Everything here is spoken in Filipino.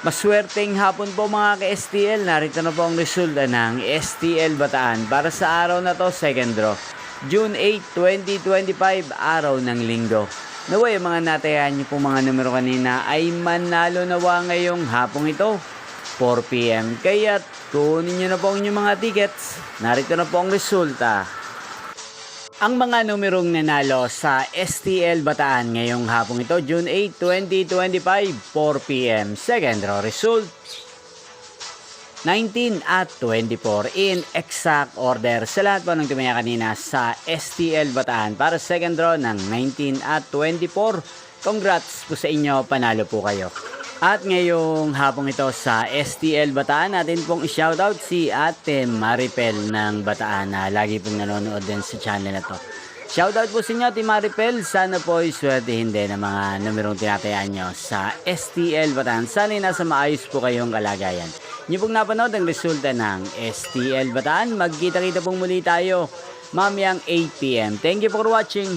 Maswerteng hapon po mga ka-STL. Narito na po ang resulta ng STL Bataan para sa araw na to, second draw. June 8, 2025, araw ng linggo. Naway, mga natayan niyo po mga numero kanina ay manalo nawa ngayong hapong ito, 4 PM. Kaya kunin niyo na po ang inyong mga tickets. Narito na po ang resulta. Ang mga numerong nanalo sa STL Bataan ngayong hapong ito, June 8, 2025, 4 PM. Second draw result, 19 at 24 in exact order. Sa lahat po ng tumaya kanina sa STL Bataan para second draw ng 19 at 24. Congrats po sa inyo, panalo po kayo. At ngayong hapong ito sa STL Bataan, natin pong i-shoutout si Ate Maripel ng Bataan na lagi pong nanonood din sa channel na to. Shoutout po sa inyo, Ate Maripel. Sana po iswertihin din ang mga numerong tinatayaan nyo sa STL Bataan. Sana nasa maayos po kayong kalagayan. Nyo pong napanood ang resulta ng STL Bataan. Magkita-kita pong muli tayo mamayang 8 PM. Thank you for watching.